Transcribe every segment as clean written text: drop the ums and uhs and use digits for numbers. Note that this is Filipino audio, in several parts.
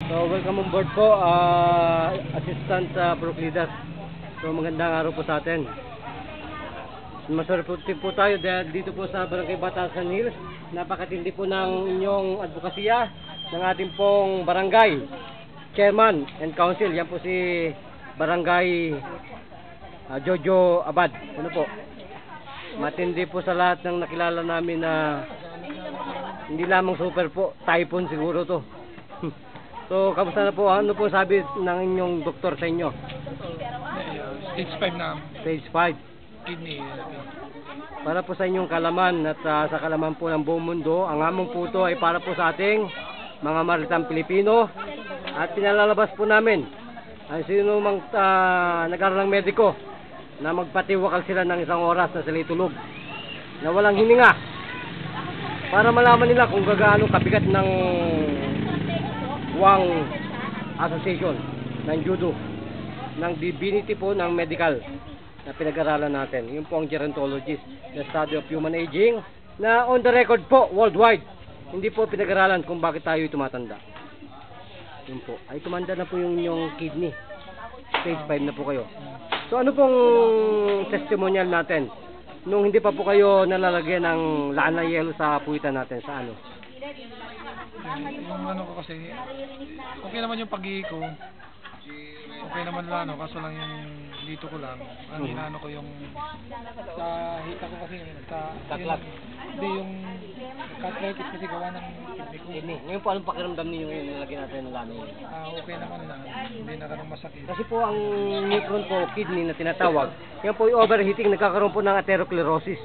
So, welcome on board po, Assistant Pro Leader. So, magandang araw po sa atin. Maswerte po tayo dahil dito po sa Barangay Batasan Hills. Napakatindi po ng inyong advokasya ng ating pong barangay chairman and council. Yan po si Barangay Jojo Abad. Ano po? Matindi po sa lahat ng nakilala namin na hindi lamang super po, typhoon siguro to. So, kamusta na po? Ano po sabi ng inyong doktor sa inyo? Stage 5 na. Stage 5. Kidney. Para po sa inyong kalaman at sa kalaman po ng buong mundo, ang among po ito ay para po sa ating mga maritang Pilipino. At pinalalabas po namin ang sino mang nag-aral ng mediko na magpatiwakal sila ng 1 oras na sila itulog na walang hininga para malaman nila kung gaano kabigat ng Wang Association ng Judo ng divinity po ng medical na pinag-aralan natin. Yun po ang gerontologist, the study of human aging na on the record po worldwide. Hindi po pinag-aralan kung bakit tayo tumatanda. Yun po. Ay tumanda na po yung inyong kidney. Stage 5 na po kayo. So ano pong testimonial natin nung hindi pa po kayo nalalagyan ng laan na yelo sa puwitan natin sa ano? Yung ano ko kasi, okay naman yung pag-ihi ko. Okay naman lang, kaso lang yung dito ko lang. Ang inaano ko yung sa hita ko kasi, Taklat. Hindi yung arthritis kasi gawa ng kidney ko. Ngayon po anong pakiramdam niyo yung nilagyan natin ng laan na yelo? Okay naman lang, hindi na ganun masakit. Kasi po ang nephron po, kidney na tinatawag, yan po yung overheating, nagkakaroon po ng atherosclerosis.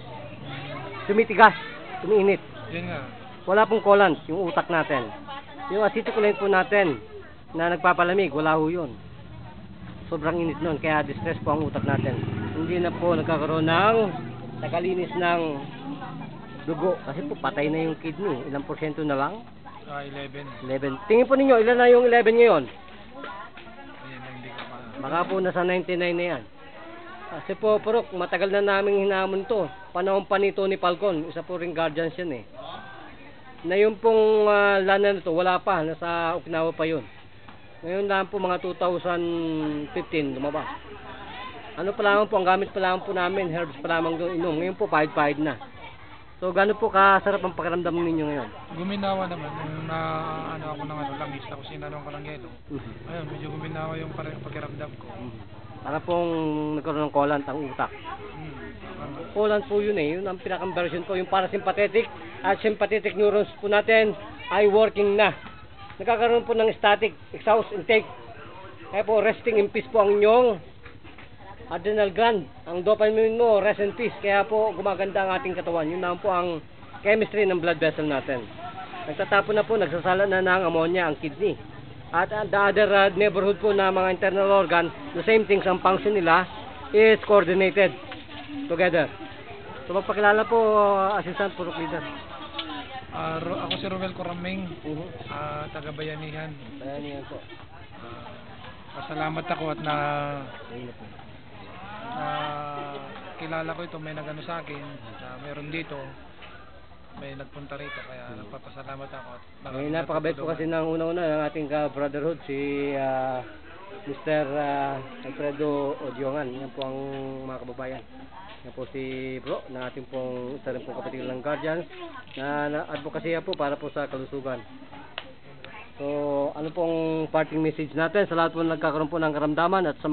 Tumitigas, tumiinit. Yun nga. Wala pong coolant, yung utak natin. Yung acetylcholine po natin na nagpapalamig, wala ho yun. Sobrang init nun, kaya distress po ang utak natin. Hindi na po nagkakaroon ng nakalinis ng dugo. Kasi po patay na yung kidney. Ilang porsyento na lang? 11. 11. Tingin po ninyo, ilan na yung 11 ngayon? Ayan, hindi ko pa. Baka po nasa 99 na yan. Kasi po, Purok, matagal na naming hinamon to. Panahon pa ni Tony Falcon, isa po ring guardians yan eh. Na yung pong lana na to, wala pa, nasa Okinawa pa yun. Ngayon lang po mga 2015 lumabas. Ano pa lamang po, ang gamit pa lamang po namin, herbs pa lamang doon inom. Ngayon po, pahid-pahid na. So, gano'n po kasarap ang pakiramdam ninyo ngayon? Guminawa naman, nung na ano ako ng langis, tapos sinanong ko ng yelo. Ayun, medyo guminawa yung pakiramdam ko. Para pong nagkaroon ng coolant ang utak. Coolant po yun eh, yun ang pinakang version po, yung parasympathetic at sympathetic neurons po natin ay working na. Nagkakaroon po ng static exhaust intake. Kaya po resting in peace po ang inyong adrenal gland. Ang dopamine mo, rest in peace. Kaya po gumaganda ang ating katawan. Yun na po ang chemistry ng blood vessel natin. Nagtatapon na po, nagsasala na ng ammonia ang kidney. At the other neighborhood po na mga internal organ, the same things, ang function nila is coordinated together. So magpakilala po, Assistant Pro Leader. Ako si Romel Coraming, taga Bayanihan. Bayanihan po. Pasalamat ako at na kilala ko ito, may nagano sa akin, meron dito, may nagpunta rito, kaya nagpapasalamat ako. May napakabait po kasi ng unang-una ng ating brotherhood, si Mr. Alfredo Odiongan. Yan po ang mga kababayan. Yan po si Bro, na ating pong isa rin po kapatid ng Guardians, na advokasya po para po sa kalusugan. So, ano pong parting message natin sa lahat po nagkakaroon po ng karamdaman at sa